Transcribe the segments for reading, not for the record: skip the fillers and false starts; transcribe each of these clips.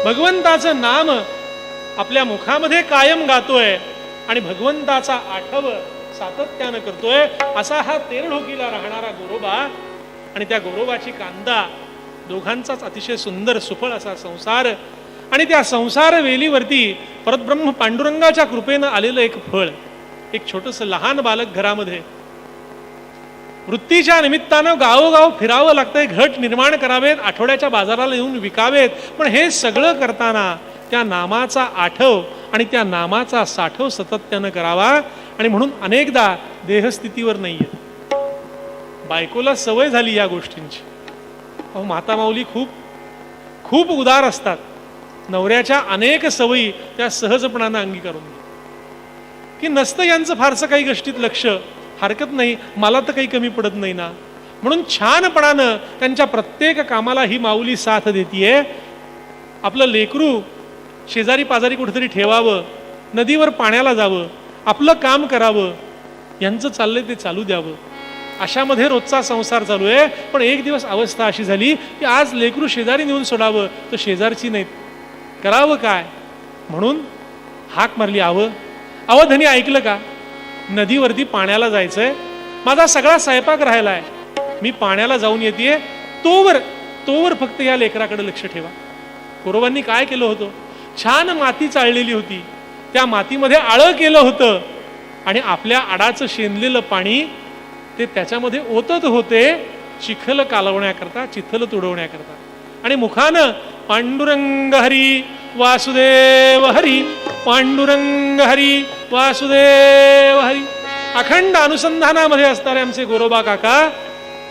भगवंताचं नाम आपल्या मुखामध्ये कायम गातोय आणि भगवंताचा आठव सातत्यानं करतोय, असा हा तेरढोकीला राहणारा गोरोबा आणि त्या गोरोबाची कांदा, दोघांचाच अतिशय सुंदर सुफळ असा संसार. आणि त्या संसार वेलीवरती परब्रह्म पांडुरंगाच्या कृपेनं आलेलं एक फळ, एक छोटंसं लहान बालक घरामध्ये. वृत्तीच्या निमित्तानं गावोगाव फिरावं लागतंय, घट निर्माण करावेत, आठवड्याच्या बाजाराला येऊन विकावेत, पण हे सगळं करताना त्या नामाचा आठव आणि त्या नामाचा साठव सातत्यानं करावा. आणि म्हणून अनेकदा देहस्थितीवर नाहीये, बायकोला सवय झाली या गोष्टींची. अहो, माता माऊली खूप खूप उदार असतात. नवऱ्याच्या अनेक सवयी त्या सहजपणानं अंगीकारून की नसतं यांचं फारसं काही गोष्टीत लक्ष, हरकत नाही, मला तर काही कमी पडत नाही ना, म्हणून छानपणानं त्यांच्या प्रत्येक कामाला ही माऊली साथ देतीये. आपलं लेकरू शेजारी पाजारी कुठेतरी ठेवावं, नदीवर पाण्याला जावं, आपलं काम करावं, यांचं चाललंय ते चालू द्यावं, अशामध्ये रोजचा संसार चालू आहे. पण एक दिवस अवस्था अशी झाली की आज लेकरू शेजारी नेऊन सोडावं तर शेजारची नाहीत, करावं काय, म्हणून हाक मारली, अवधनी ऐकलं का, नदीवरती पाण्याला जायचंय, माझा सगळा स्वयंपाक राहिलाय, मी पाण्याला जाऊन येते, तोवर फक्त या लेकराकडे लक्ष ठेवा. गोरोबांनी काय केलं होतं, छान माती चाळलेली होती, त्या मातीमध्ये आळं केलं होतं आणि आपल्या आडाचं शेंदलेलं पाणी ते त्याच्यामध्ये ओतत होते, चिखल कालवण्याकरता, चिखल तुडवण्याकरता. आणि मुखानं पांडुरंग हरी वासुदेव हरी, पांडुरंग हरी वासुदेव हरी, अखंड अनुसंधानामध्ये असणारे आमचे गोरोबा काका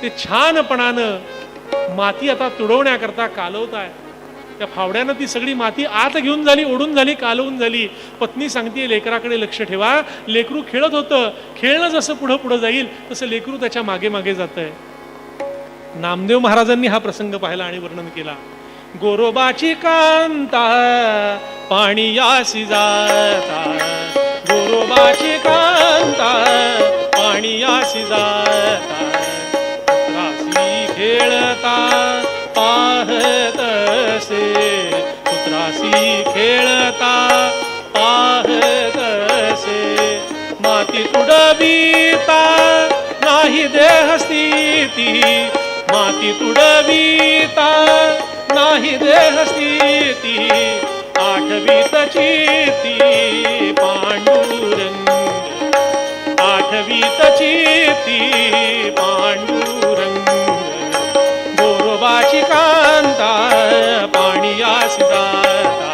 ते छानपणानं माती आता तुडवण्याकरता कालवताय. त्या फावड्यानं ती सगळी माती आत घेऊन झाली, ओढून झाली, कालवून झाली. पत्नी सांगते लेकराकडे लक्ष ठेवा. लेकरू खेळत होतं, खेळणं जसं पुढं पुढं जाईल तसं लेकरू त्याच्या मागे मागे जातंय. नामदेव महाराजांनी हा प्रसंग पाहिला आणि वर्णन केला. गोरोबाची कांता पाणी यासी जाता, गोरोबाची कांता पाणी यासी जाता, पुत्रासी खेळता पाहत असे, पुत्रासी खेळता पाहत असे, माती तुडवीता नाही देहस्थिती, माती तुडवीता नाही देहस्थिती, आठवीत चिती पांडुरंग, आठवीत चिती पांडुरंग, गोरोबाची कांता पाणी यासी जाता.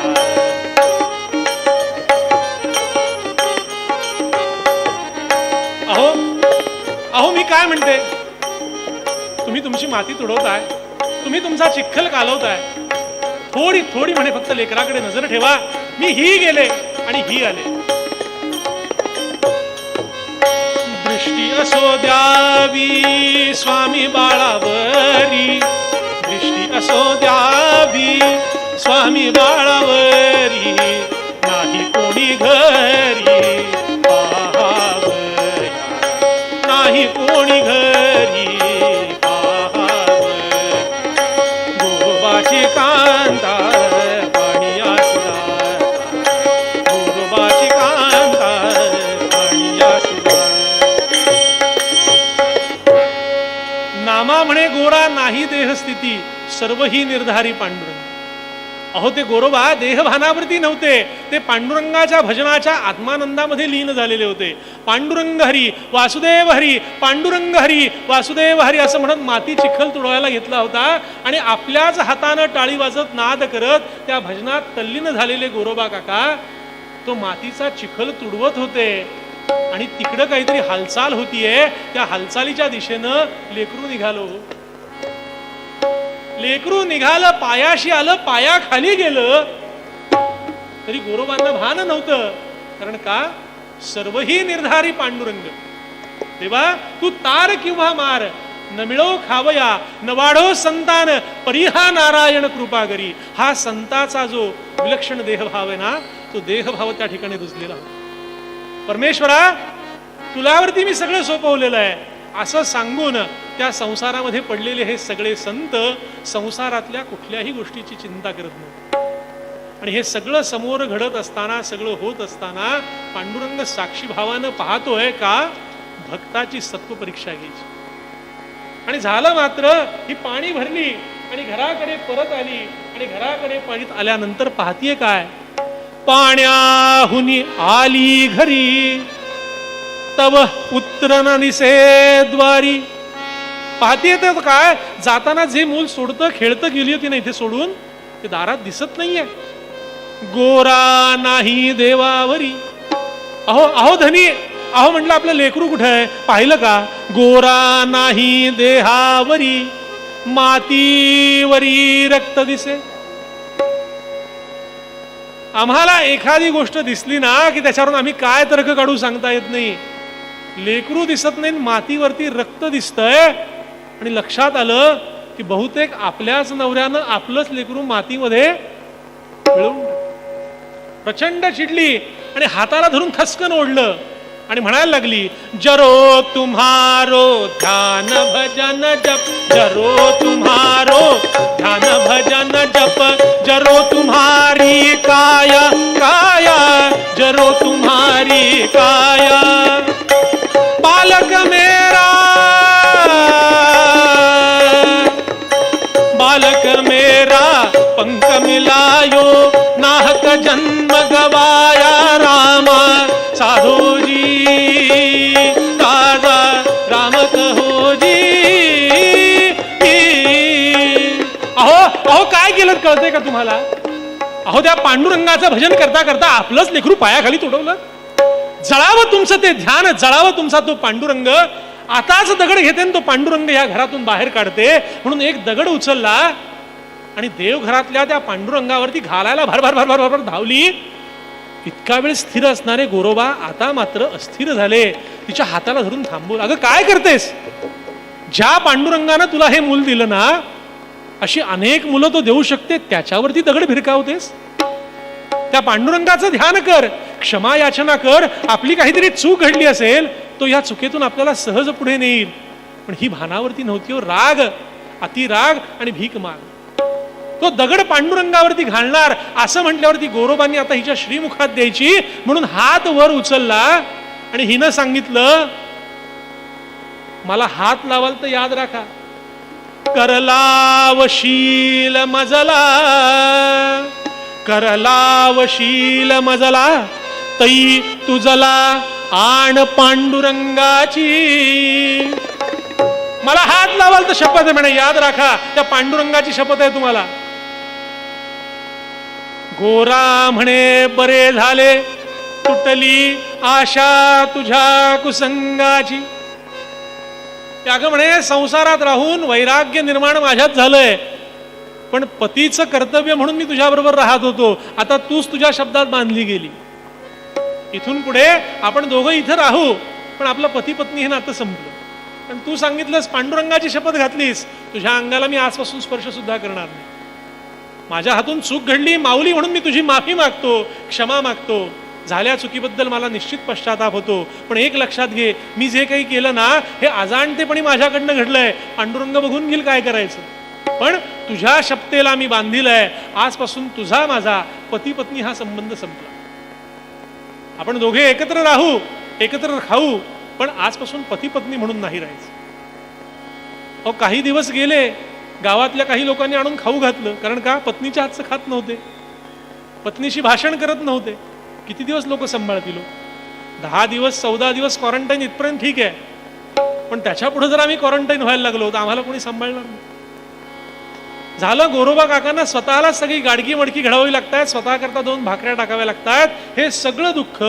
अहो मी काय म्हणते, तुम्ही तुमची माती तुडवताय, तुम्ही तुमचा चिखल कालवताय, थोडी थोडी म्हणे फक्त लेकराकडे नजर ठेवा. मी ही गेले आणि ही आले. दृष्टी असो द्यावी स्वामी बाळावरी, दृष्टी असो द्यावी स्वामी बाळावरी, नाही कोणी घरी पाहावया, नाही कोणी घरी पाहावया, गोरोबाची कांता पाणी यासी जाता, गोरोबाची कांता पाणी यासी जाता. नामा म्हणे गोरा नाही देहस्थिती, सर्व ही निर्धारी पांडुरंग. अहो ते गोरोबा देहभानावरती नव्हते, ते पांडुरंगाच्या भजनाच्या आत्मानंदामध्ये लीन झालेले होते. पांडुरंग हरी वासुदेव हरी, पांडुरंग हरी वासुदेव हरी असं म्हणत माती चिखल तुडवायला घेतला होता आणि आपल्याच हातानं टाळी वाजत नाद करत त्या भजनात तल्लीन झालेले गोरोबा काका तो मातीचा चिखल तुडवत होते. आणि तिकडं काहीतरी हालचाल होतीये, त्या हालचालीच्या दिशेनं लेकरू निघालो. लेकरू निघालं, पायाशी आलं, पायाखाली गेलं तरी गोरोबांना भान नव्हतं. कारण का, सर्वही निर्धारी पांडुरंग. तेव्हा तू तार किंवा मार, न मिळो खावया, न वाढो संतान, परिहा नारायण कृपा करी. हा संताचा जो विलक्षण देहभाव आहे ना, तो देहभाव त्या ठिकाणी रुजलेला. परमेश्वरा तुलावरती मी सगळं सोपवलेलं आहे असं सांगून त्या संसारामध्ये पडलेले हे सगळे संत संसारातल्या कुठल्याही गोष्टीची चिंता करत नाही. आणि हे सगळं समोर घडत असताना, सगळं होत असताना पांडुरंग साक्षी भावानं पाहतोय का भक्ताची सत्व परीक्षा घ्यायची. आणि झालं मात्र ही पाणी भरली आणि घराकडे परत आली आणि घराकडे परत आल्यानंतर पाहतीये काय, पाण्याहुनी आली घरी तव पुत्र न दिसे द्वारी. पाहतीये तर काय, जाताना जे मूल सोडतं खेळतं गेली होती ना इथे सोडून, ते दारात दिसत नाहीये. गोरा नाही देवावरी. अहो अहो धनी, अहो म्हटलं आपलं लेकरू कुठं आहे, पाहिलं का, गोरा नाही देहावरी मातीवरी रक्त दिसे. आम्हाला एखादी गोष्ट दिसली ना की त्याच्यावरून आम्ही काय तर्क काढू सांगता येत नाही. लेकरू दिसत नाही, मातीवरती रक्त दिसतंय आणि लक्षात आलं की बहुतेक आपल्याच नवऱ्यानं आपलंच लेकरू मातीमध्ये मिळवून. प्रचंड चिडली आणि हाताला धरून खसकन ओढलं आणि म्हणायला लागली, जरो तुम्हारो ध्यान भजन जप, जरो तुम्हारो ध्यान भजन जप, जरो तुम्हारी काया काया, जरो तुम्हारी काया. बालक मेरा, बालक मेरा पंख मिलायो, नाहक जन्म गवाया रामा. साधोजी काजा राम कहोजी. अहो अहो काय केलं कळतंय का तुम्हाला. अहो त्या पांडुरंगाचं भजन करता करता आपलंच लेकरू पायाखाली तुडवलं. जळावं तुमचं ते ध्यान, जळावं तुमचा तो पांडुरंग. आताच दगड घेते तो पांडुरंग या घरातून बाहेर काढते म्हणून एक दगड उचलला आणि देवघरातल्या त्या पांडुरंगावरती घालायला भरभर भरभर भरभर धावली. इतका वेळ स्थिर असणारे गोरोबा आता मात्र अस्थिर झाले. तिच्या हाताला धरून थांबवलं. अगं काय करतेस, ज्या पांडुरंगानं तुला हे मूल दिलं ना, अशी अनेक मुलं तो देऊ शकते, त्याच्यावरती दगड भिरकावतेस. त्या पांडुरंगाचं ध्यान कर, क्षमा याचना कर. आपली काहीतरी चूक घडली असेल, तो या चुकीतून आपल्याला सहज पुढे नेईल. पण ही भानावरती नव्हती हो. राग, अतिराग आणि भीक माग. तो दगड पांडुरंगावरती घालणार असं म्हटल्यावरती गोरोबांनी आता हिच्या श्रीमुखात द्यायची म्हणून हात वर उचलला आणि हिनं सांगितलं, मला हात लावाल तर याद राखा, करलावशील मजला, करलावशील मजला, तई तुझला आण पांडुरंगाची. मला हात लावाल तर शपथ आहे म्हणे, याद राखा त्या पांडुरंगाची शपथ आहे तुम्हाला. गोरा म्हणे बरे झाले, तुटली आशा तुझ्या कुसंगाची. अगं म्हणे संसारात राहून वैराग्य निर्माण माझ्यात झालंय, पण पतीचं कर्तव्य म्हणून मी तुझ्या बरोबर राहत होतो, आता तूच तुझ्या शब्दात बांधली गेली. इथून पुढे आपण दोघं इथं राहू, पण आपलं पती पत्नी हे नातं संपलं. पण तू सांगितलंस, पांडुरंगाची शपथ घातलीस, तुझ्या अंगाला मी आजपासून स्पर्श सुद्धा करणार नाही. माझ्या हातून चूक घडली माऊली म्हणून मी तुझी माफी मागतो, क्षमा मागतो. झाल्या चुकीबद्दल मला निश्चित पश्चाताप होतो, पण एक लक्षात घे, मी जे काही केलं ना हे अजाणतेपणी माझ्याकडनं घडलंय. पांडुरंग बघून घेईल काय करायचं, पण तुझ्या शपथेला मी बांधिलंय. आजपासून तुझा माझा पती पत्नी हा संबंध संपला. आपण दोघे एकत्र राहू, एकत्र खाऊ, पण आजपासून पती पत्नी म्हणून नाही राहायचं. अहो काही दिवस गेले, गावातल्या काही लोकांनी आणून खाऊ घातलं. कारण का, पत्नीच्या हातचं खात नव्हते, पत्नीशी भाषण करत नव्हते. किती दिवस लोक सांभाळतील. 10 दिवस 14 दिवस क्वारंटाईन इथपर्यंत ठीक आहे, पण त्याच्या पुढे जर आम्ही क्वारंटाईन व्हायला लागलो तर आम्हाला कोणी सांभाळणार नाही. झालं, गोरोबा काकांना स्वतःला सगळी गाडगी मडकी घडवावी लागतात, स्वतः करता 2 भाकऱ्या टाकाव्या लागतात. हे सगळं दुःख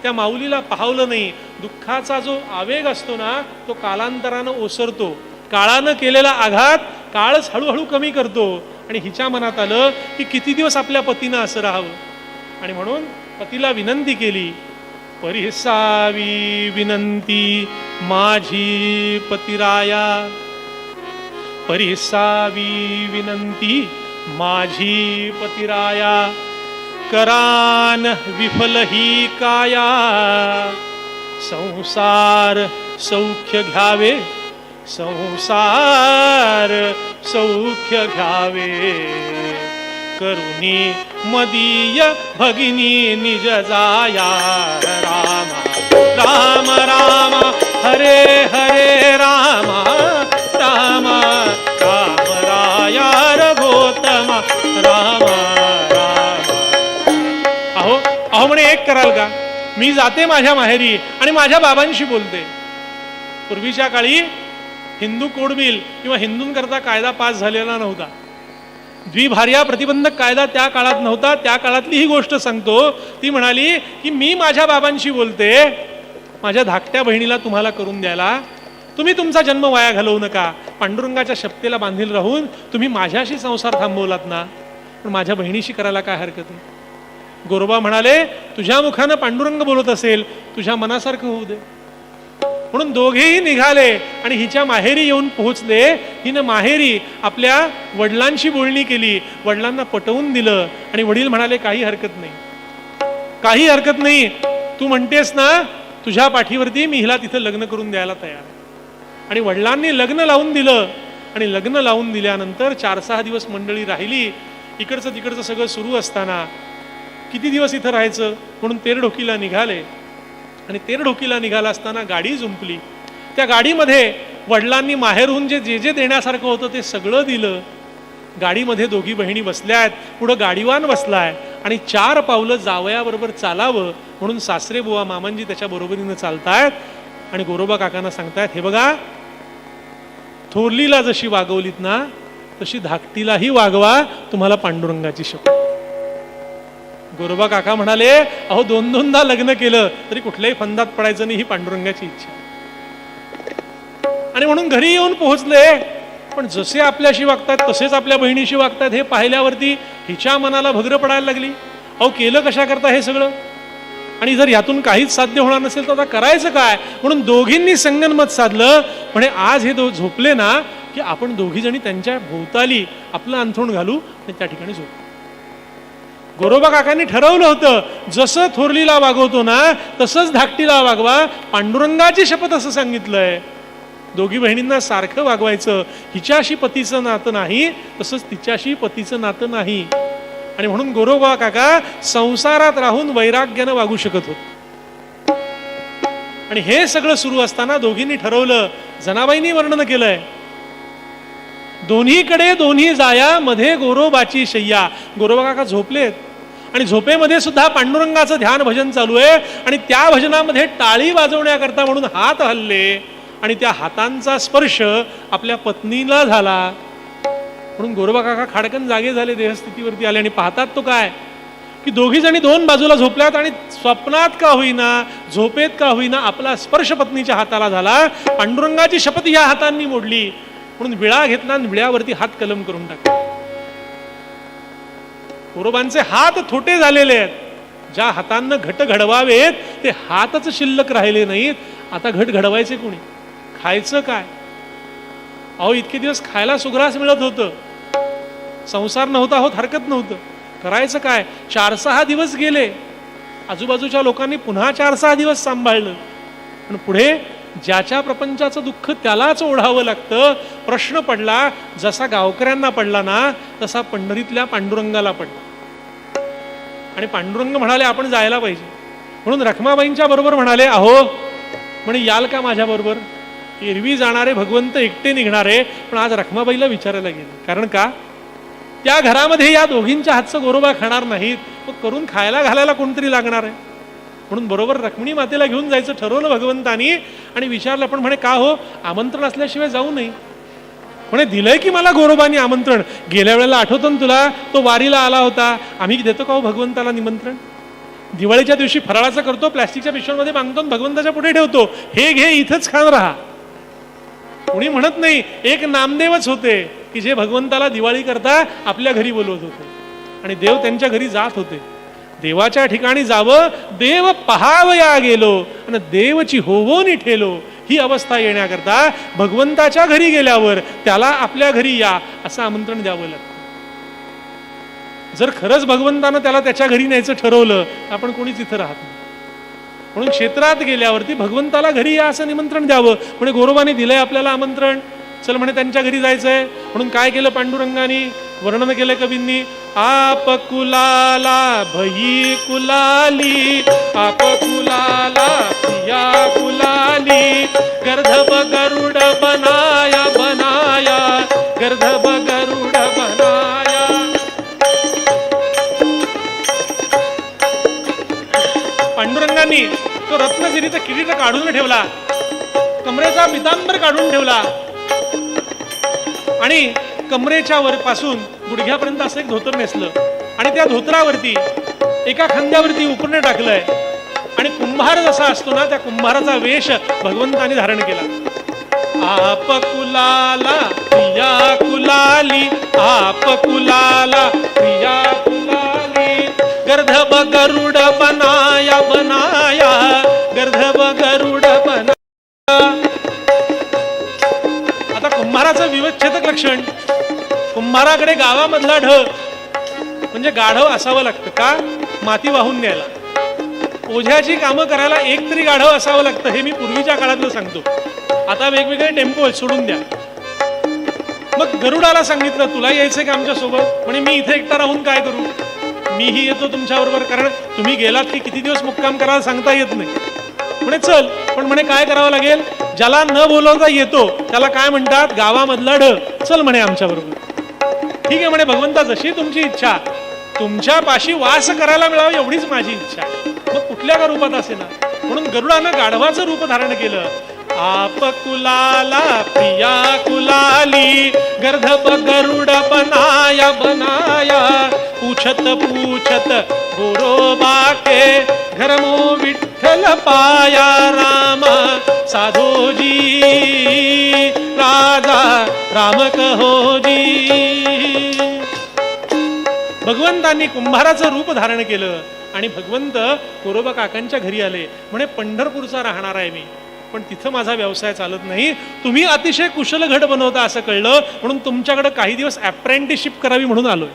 त्या माऊलीला पाहवलं नाही. दुःखाचा जो आवेग असतो ना तो कालांतरानं ओसरतो. काळानं केलेला आघात काळच हळूहळू कमी करतो. आणि हिच्या मनात आलं की किती दिवस आपल्या पतीनं असं राहावं, आणि म्हणून पतीला विनंती केली, परिसावी विनंती माझी पतिराया, परिसावी विनंती माझी पतिराया, करान विफल ही काया, संसार सौख्य घ्यावे, संसार सौख्य घ्यावे, करुणी मदीय भगिनी निज जाया राम राम राम हरे हरे राम राम राम राया रघोत्तम राम राम. अहो म्हणे एक कराल का, मी जाते माझ्या माहेरी आणि माझ्या बाबांशी बोलते. पूर्वीच्या काळी हिंदू कोड बिल किंवा हिंदूंकरता कायदा पास झालेला नव्हता. द्विभार्या प्रतिबंधक कायदा त्या काळात नव्हता. त्या काळातली ही गोष्ट सांगतो. ती म्हणाली की मी माझ्या बाबांशी बोलते, माझ्या धाकट्या बहिणीला तुम्हाला करून द्यायला. तुम्ही तुमचा जन्म वाया घालवू नका. पांडुरंगाच्या शपथेला बांधील राहून तुम्ही माझ्याशी संसार थांबवलात ना, पण माझ्या बहिणीशी करायला काय हरकत आहे. गोरोबा म्हणाले तुझ्या मुखानं पांडुरंग बोलत असेल, तुझ्या मनासारखं होऊ दे. म्हणून दोघेही निघाले आणि हिच्या माहेरी येऊन पोहोचले. हिनं माहेरी आपल्या वडिलांशी बोलणी केली, वडिलांना पटवून दिलं आणि वडील म्हणाले काही हरकत नाही, काही हरकत नाही. तू म्हणतेस ना तुझ्या पाठीवरती मी हिला तिथं लग्न करून द्यायला तयार. आणि वडिलांनी लग्न लावून दिलं. आणि लग्न लावून दिल्यानंतर 4-6 दिवस मंडळी राहिली. इकडचं तिकडचं सगळं सुरू असताना किती दिवस इथं राहायचं म्हणून तेरढोकीला निघाले. आणि तेरढोकीला निघाला असताना गाडी जुंपली. त्या गाडीमध्ये वडिलांनी माहेरहून जे जे देण्यासारखं होतं ते सगळं दिलं. गाडीमध्ये दोघी बहिणी बसल्यात, पुढं गाडीवान बसलाय आणि 4 पावलं जावयाबरोबर चालावं म्हणून सासरे बुवा मामांजी त्याच्या बरोबरीनं चालतायत. आणि गोरोबा काकांना सांगतायत हे बघा, थोरलीला जशी वागवलीत ना तशी धाकटीलाही वागवा, तुम्हाला पांडुरंगाची शपथ. गोरोबा काका म्हणाले अहो 2-2दा लग्न केलं तरी कुठल्याही फंदात पडायचं नाही, ही पांडुरंगाची इच्छा. आणि म्हणून घरी येऊन पोहोचले. पण जसे आपल्याशी वागतात तसेच आपल्या बहिणीशी वागतात हे पाहिल्यावरती हिच्या मनाला भग्र पडायला लागली. अहो केलं कशा करता हे सगळं, आणि जर यातून काहीच साध्य होणार नसेल तर आता करायचं काय. म्हणून दोघींनी संगनमत साधलं. म्हणे आज हे झोपले ना की आपण दोघी जणी त्यांच्या भोवताली आपलं अंथरूण घालू आणि त्या ठिकाणी झोपू. गोरोबा काकांनी ठरवलं होतं जसं थोरलीला वागवतो ना तसंच धाकटीला वागवा. पांडुरंगाची शपथ असं सांगितलंय. दोघी बहिणींना सारखं वागवायचं. हिच्याशी पतीचं नातं नाही तसंच तिच्याशी पतीचं नातं नाही. आणि म्हणून गोरोबा काका संसारात राहून वैराग्यानं वागू शकत होत. आणि हे सगळं सुरू असताना दोघींनी ठरवलं, जनाबाईंनी वर्णन केलंय, दोन्हीकडे दोन्ही जाया मध्ये गोरोबाची शय्या. गोरोबा काका झोपलेत आणि झोपेमध्ये सुद्धा पांडुरंगाचं ध्यान भजन चालू आहे. आणि त्या भजनामध्ये टाळी वाजवण्याकरता म्हणून हात हल्ले आणि त्या हातांचा स्पर्श आपल्या पत्नीला झाला. म्हणून गोरोबा काका खाडकन जागे झाले, देहस्थितीवरती आले आणि पाहतात तो काय की दोघी जणी 2 बाजूला झोपल्यात आणि स्वप्नात का होईना झोपेत का होईना आपला स्पर्श पत्नीच्या हाताला झाला. पांडुरंगाची शपथ या हातांनी मोडली. म्हणून विळा घेतला आणि विळ्यावरती हात कलम करून टाकला. गोरोबांचे हात थोटे झालेले आहेत. ज्या हातांना घट घडवावेत ते हातच शिल्लक राहिले नाहीत. आता घट घडवायचे कोणी, खायचं काय. अहो इतके दिवस खायला सुग्रास मिळत होतं, संसार नव्हता होत, हरकत नव्हतं, करायचं काय. 4-6 दिवस गेले. आजूबाजूच्या लोकांनी पुन्हा 4-6 दिवस सांभाळलं. पण पुढे ज्याच्या प्रपंचाचं दुःख त्यालाच ओढावं लागतं. प्रश्न पडला, जसा गावकऱ्यांना पडला ना तसा पंढरीतल्या पांडुरंगाला पडला. आणि पांडुरंग म्हणाले आपण जायला पाहिजे. म्हणून रखमाबाईंच्या बरोबर म्हणाले अहो म्हणे याल का माझ्या बरोबर. एरवी जाणारे भगवंत एकटे निघणारे, पण आज रखमाबाईला विचारायला गेले. कारण का, त्या घरामध्ये या दोघींच्या हातचं गोरोबा खाणार नाहीत, मग करून खायला घालायला कोणतरी लागणार आहे. म्हणून बरोबर रखमणी मातेला घेऊन जायचं ठरवलं भगवंतानी. आणि विचारलं पण म्हणे का हो, आमंत्रण असल्याशिवाय जाऊ नये. म्हणे दिलंय की मला गोरोबानी आमंत्रण. गेल्या वेळेला आठवतं ना तुला, तो वारीला आला होता, आम्ही देतो का हो भगवंताला निमंत्रण. दिवाळीच्या दिवशी फराळाचं करतो, प्लॅस्टिकच्या पिशव्यांमध्ये मागतो, भगवंताच्या पुढे ठेवतो, हे घे इथंच खात राहा. कोणी म्हणत नाही. एक नामदेवच होते की जे भगवंताला दिवाळी करता आपल्या घरी बोलवत होते आणि देव त्यांच्या घरी जात होते. देवाच्या ठिकाणी जावं, देव पहावया गेलो आणि देवची होवोनी ठेलो, ही अवस्था येण्याकरता भगवंताच्या घरी गेल्यावर त्याला आपल्या घरी या असं आमंत्रण द्यावं लागतं. जर खरंच भगवंतानं त्याला त्याच्या घरी न्यायचं ठरवलं आपण कोणीच इथं राहत नाही. म्हणून क्षेत्रात गेल्यावरती भगवंताला घरी या असं निमंत्रण द्यावं. म्हणजे गोरोबाने दिलंय आपल्याला आमंत्रण, चल म्हणे त्यांच्या घरी जायचंय. म्हणून काय केलं पांडुरंगाने, वर्णन केलंय कवींनी, आप कुलाला भई कुलाली, आप कुलाला पिया कुलाली, गर्धब गरुड बनाया बनाया, गर्धब गरुड बनाया. पांडुरंगांनी तो रत्नगिरीचा किरीट काढून ठेवला, कमरेचा पितांबर काढून ठेवला आणि कमरेच्या वर पासून गुडघ्यापर्यंत असं एक धोतर नेसलं आणि त्या धोतरावरती एका खांद्यावरती उपरणे टाकलंय आणि कुंभार जसा असतो ना, त्या कुंभाराचा वेश भगवंताने धारण केला. आप कुलाला प्रिया कुलाली, आप कुलाला प्रिया कुलाली, गर्धब गरुड बनाया बनाया, गर्धब गरुड बनाया. आता कुंभाराचं विवच्छेदक लक्षण, कुंभाराकडे गावामधला ढ म्हणजे गाढव असावं लागतं का? माती वाहून न्यायला. ओझ्याची कामं करायला एक तरी गाढव असावं लागतं, हे मी पूर्वीच्या काळातलं सांगतो. आता वेगवेगळे टेम्पो सोडून द्या. मग गरुडाला सांगितलं तुला यायचंय का आमच्या सोबत? म्हणे मी इथे एकटा राहून काय करू, मीही येतो तुमच्या बरोबर, कारण तुम्ही गेलात की किती दिवस मुक्काम करायला सांगता येत नाही. म्हणे चल, पण म्हणे काय करावं लागेल, ज्याला न बोलवता येतो त्याला काय म्हणतात, गावामधला ढ, चल म्हणे आमच्या बरोबर. ठीक आहे म्हणे भगवंता, जशी तुमची इच्छा, तुमच्या पाशी वास करायला मिळावं एवढीच माझी इच्छा, मग कुठल्या का रूपात असे ना. म्हणून गरुडानं गाढवाचं रूप धारण केलं. आप कुलाला प्रिया कुलाली, गर्धब गरुड बनाया बनाया, पूछत पूछत गोरोबा के, घरमो विठ्ठल पाया रामा, साधोजी राजा राम कहोजी. भगवंतांनी कुंभाराचं रूप धारण केलं आणि भगवंत गोरोबा काकांच्या घरी आले. म्हणे पंढरपूरचा राहणार आहे मी, पण तिथं माझा व्यवसाय चालत नाही, तुम्ही अतिशय कुशल घट बनवता असं कळलं, म्हणून तुमच्याकडे काही दिवस अप्रेंटिसशिप करावी म्हणून आलोय.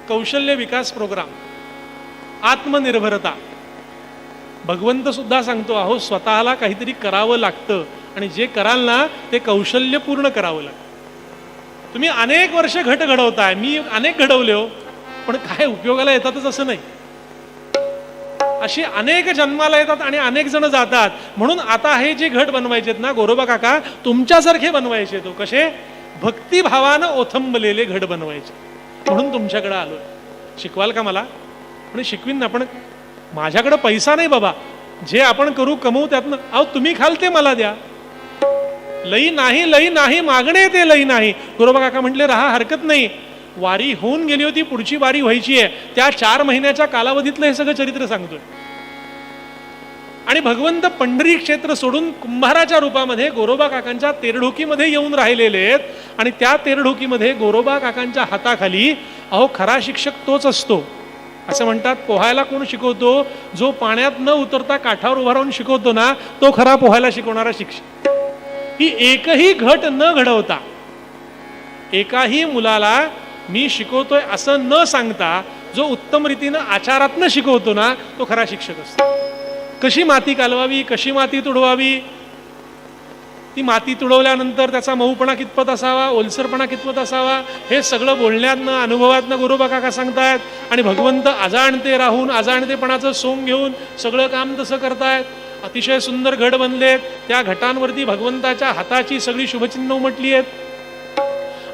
कौशल्य विकास प्रोग्राम, आत्मनिर्भरता. भगवंत सुद्धा सांगतो, अहो स्वतःला काहीतरी करावं लागतं आणि जे कराल ना ते कौशल्य पूर्ण करावं लागतं. तुम्ही अनेक वर्ष घट घडवताय, मी अनेक घडवले हो, पण काय उपयोगाला येतातच असं नाही. अशी अनेक जन्माला येतात आणि अनेक जण जातात. म्हणून आता हे जे घट बनवायचे ना गोरोबा काका, तुमच्यासारखे बनवायचे. तो कसे, भक्तिभावानं ओथंबलेले घट बनवायचे. म्हणून तुमच्याकडे आलोय. शिकवाल का मला? म्हणजे शिकवीन ना, पण माझ्याकडे पैसा नाही बाबा, जे आपण करू कमवू त्यातनं. अहो तुम्ही खाल ते मला द्या. लई नाही मागणे ते लई नाही. गोरोबा काका म्हटले राहा, हरकत नाही. वारी होऊन गेली होती, पुढची वारी व्हायची आहे, त्या 4 महिन्याच्या कालावधीतलं हे सगळं चरित्र सांगतोय. आणि भगवंत पंढरी क्षेत्र सोडून कुंभाराच्या रूपामध्ये गोरोबा काकांच्या तेरढोकीमध्ये येऊन राहिलेले आहेत. आणि त्या तेरढोकीमध्ये गोरोबा काकांच्या हाताखाली अहो खरा शिक्षक तोच असतो. असं म्हणतात, पोहायला कोण शिकवतो? जो पाण्यात न उतरता काठावर उभा राहून शिकवतो ना, तो खरा पोहायला शिकवणारा शिक्षक. ही एकही घट न घडवता, एकाही मुलाला मी शिकवतोय असं न सांगता जो उत्तम रीतीनं आचारातनं शिकवतो ना, तो खरा शिक्षक असतो. कशी माती कालवावी, कशी माती तुडवावी, ती माती तुडवल्यानंतर त्याचा मऊपणा कितपत असावा, ओलसरपणा कितपत असावा, हे सगळं बोलण्यातनं अनुभवातनं गोरोबा काका सांगतायत. आणि भगवंत अजाणते राहून अजाणतेपणाचं सोंग घेऊन सगळं काम तसं करतायत. अतिशय सुंदर घट बनलेत. त्या घटांवरती भगवंताच्या हाताची सगळी शुभचिन्ह उमटली आहेत.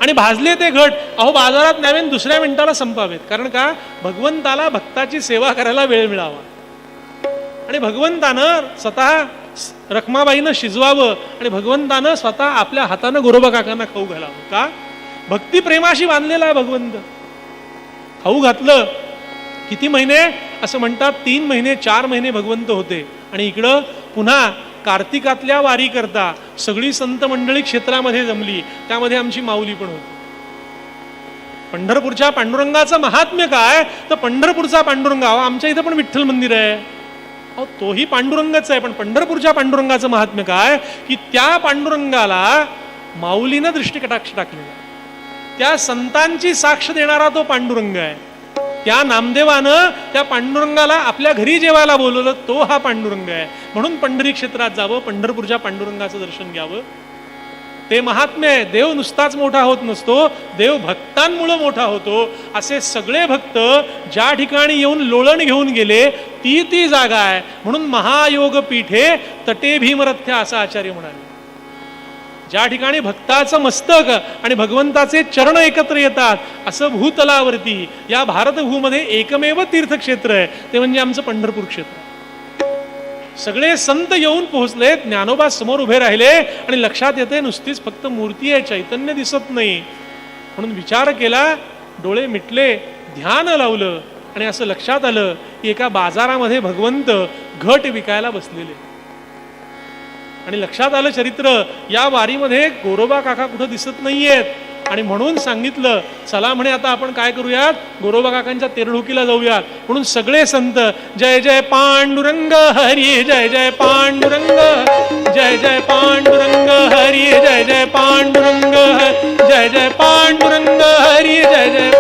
आणि भाजले ते घट अहो बाजारात न्यावेन, दुसऱ्या मिनिटाला संपावेत. कारण का, भगवंताला भक्ताची सेवा करायला वेळ मिळावा. आणि भगवंतानं स्वतः रखमाबाईनं शिजवावं आणि भगवंतानं स्वतः आपल्या हातानं गोरोबा काकांना खाऊ घालावं. का? भक्ती प्रेमाशी बांधलेला आहे भगवंत. खाऊ घातलं. किती महिने? असं म्हणतात 3 महिने 4 महिने भगवंत होते. आणि इकडं पुन्हा कार्तिकातल्या वारी करता सगळी संत मंडळी क्षेत्रामध्ये जमली. त्यामध्ये आमची माऊली पण होती. पंढरपूरच्या पांडुरंगाचं महात्म्य काय? तर पंढरपूरचा पांडुरंग, आमच्या इथं पण विठ्ठल मंदिर आहे, तोही पांडुरंगच आहे. पण पंढरपूरच्या पांडुरंगाचं महात्म्य काय की त्या पांडुरंगाला माऊलीनं दृष्टिकटाक्ष टाकलेला. त्या संतांची साक्ष देणारा तो पांडुरंग आहे. त्या नामदेवानं त्या पांडुरंगाला आपल्या घरी जेवायला बोलवलं, तो हा पांडुरंग आहे. म्हणून पंढरी क्षेत्रात जावं, पंढरपूरच्या पांडुरंगाचं दर्शन घ्यावं. ते महात्म्य आहे. देव नुसताच मोठा होत नसतो, देव भक्तांमुळे मोठा होतो. असे सगळे भक्त ज्या ठिकाणी येऊन लोळण घेऊन गेले ती जागा आहे. म्हणून महायोग पीठे तटे भीमरथ्य असं आचार्य म्हणाले. ज्या ठिकाणी भक्ताचं मस्तक आणि भगवंताचे चरण एकत्र येतात असं भूतलावरती या भारतभूमध्ये एकमेव तीर्थक्षेत्र आहे, ते म्हणजे आमचं पंढरपूर क्षेत्र. सगळे संत येऊन पोहोचले, ज्ञानोबा समोर उभे राहिले आणि लक्षात येते नुसतीच फक्त मूर्ती आहे, चैतन्य दिसत नाही. म्हणून विचार केला, डोळे मिटले, ध्यान लावलं आणि असं लक्षात आलं की एका बाजारामध्ये भगवंत घट विकायला बसलेले. आणि लक्षात आलं चरित्र, या वारीमध्ये गोरोबा काका कुठं दिसत नाहीयेत. आणि म्हणून सांगितलं, चला म्हणे आता आपण काय करूयात, गोरोबा काकांच्या तेरढोकीला जाऊयात. म्हणून सगळे संत जय जय पांडुरंग हरी, जय जय पांडुरंग, जय जय पांडुरंग हरी, जय जय पांडुरंग, जय जय पांडुरंग हरी, जय जय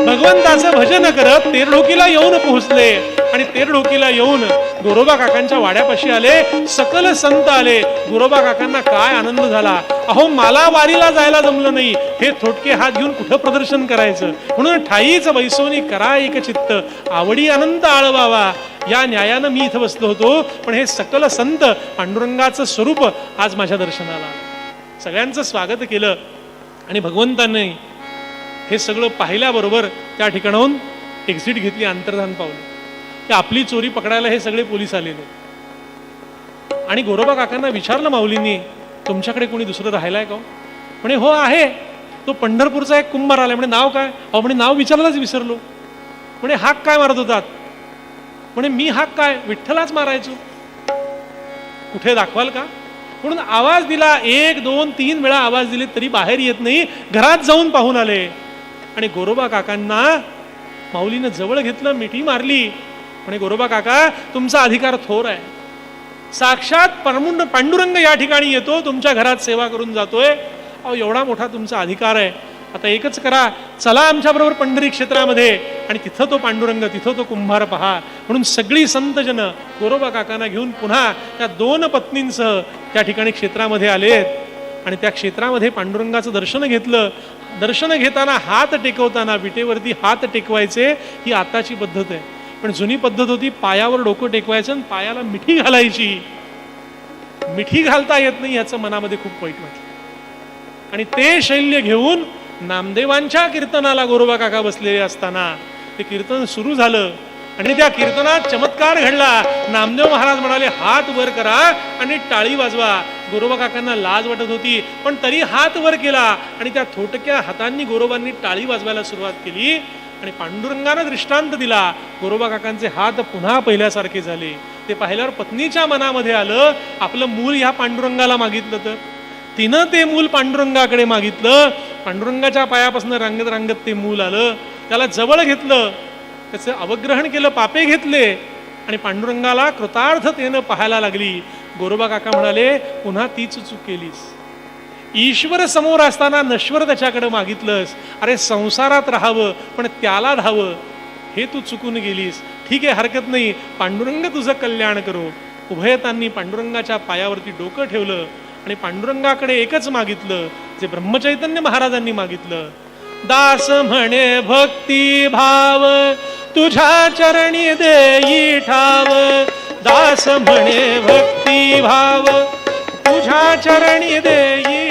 भगवंताचं भजन करत तेरढोकीला येऊन पोहोचले. आणि तेरढोकीला येऊन गोरोबा काकांच्या वाड्यापाशी आले. सकल संत आले. गोरोबा काकांना काय आनंद झाला. अहो मला वारीला जायला जमलं नाही, हे थोटके हात घेऊन कुठं प्रदर्शन करायचं, म्हणून ठाईच बैसोनी करा एक चित्त, आवडी अनंत आळवावा, या न्यायानं मी इथं बसलो होतो. पण हे सकल संत पांडुरंगाचं स्वरूप आज माझ्या दर्शनाला आलं. सगळ्यांचं स्वागत केलं. आणि भगवंताने हे सगळं पाहिल्याबरोबर त्या ठिकाणाहून एक्झिट घेतली, अंतर्धान पावलं की आपली चोरी पकडायला हे सगळे पोलीस आलेले. आणि गोरोबा काकांना विचारलं माऊलींनी, तुमच्याकडे कोणी दुसरं राहिलाय का? म्हणे हो आहे, तो पंढरपूरचा एक कुंभार आलाय. म्हणे नाव काय? अहो म्हणे नाव विचारायलाच विसरलो. म्हणे हाक काय मारत होतात? म्हणे मी हाक काय, विठ्ठलाच मारायचो. कुठे दाखवाल का? म्हणून आवाज दिला, 1 2 3 वेळा आवाज दिले तरी बाहेर येत नाही. घरात जाऊन पाहून आले. आणि गोरोबा काकांना माऊलीनं जवळ घेतलं, मिठी मारली. म्हणे गोरोबा काका तुमचा अधिकार थोर आहे, साक्षात पांडुरंग या ठिकाणी येतो, तुमच्या घरात सेवा करून जातोय. अहो एवढा मोठा तुमचा अधिकार आहे. आता एकच करा, चला आमच्या बरोबर पंढरी क्षेत्रामध्ये आणि तिथं तो पांडुरंग, तिथं तो कुंभार पहा. म्हणून सगळी संतजन गोरोबा काकांना घेऊन पुन्हा त्या 2 पत्नींसह त्या ठिकाणी क्षेत्रामध्ये आलेत. आणि त्या क्षेत्रामध्ये पांडुरंगाचं दर्शन घेतलं. दर्शन घेताना हात टेकवताना विटेवरती हात टेकवायचे, ही आताची पद्धत आहे. पण जुनी पद्धत होती, पायावर डोकं टेकवायचं आणि पायाला मिठी घालायची. मिठी घालता येत नाही याचं मनामध्ये खूप वाईट वाटलं. आणि ते शैल्य घेऊन नामदेवांच्या कीर्तनाला गोरोबा काका बसलेले असताना ते कीर्तन सुरू झालं. आणि त्या कीर्तनात चमत्कार घडला. नामदेव महाराज म्हणाले हात वर करा आणि टाळी वाजवा. गोरोबा काकांना लाज वाटत होती, पण तरी हात वर केला आणि त्या थोटक्या हातांनी गोरोबांनी टाळी वाजवायला सुरुवात केली. आणि पांडुरंगानं दृष्टांत दिला. गोरोबा काकांचे हात पुन्हा पहिल्यासारखे झाले. ते पाहिल्यावर पत्नीच्या मनामध्ये आलं, आपलं मूल ह्या पांडुरंगाला मागितलं तर. तिनं ते मूल पांडुरंगाकडे मागितलं. पांडुरंगाच्या पायापासून रांगत रांगत ते मूल आलं. त्याला जवळ घेतलं, त्याचं अवग्रहण केलं, पापे घेतले आणि पांडुरंगाला कृतार्थतेनं पाहायला लागली. गोरोबा काका म्हणाले, पुन्हा तीच चूक केलीस. ईश्वर समोर असताना नश्वर त्याच्याकडे मागितलंस. अरे संसारात राहावं पण त्याला धावं, हे तू चुकून गेलीस. ठीक आहे, हरकत नाही, पांडुरंग तुझं कल्याण करो. उभयतांनी पांडुरंगाच्या पायावरती डोकं ठेवलं आणि पांडुरंगाकडे एकच मागितलं जे ब्रह्मचैतन्य महाराजांनी मागितलं. दास म्हणे भक्ती भाव तुझ्या चरणी देई ठाव. दास म्हणे भक्ती भाव तुझ्या चरणी देई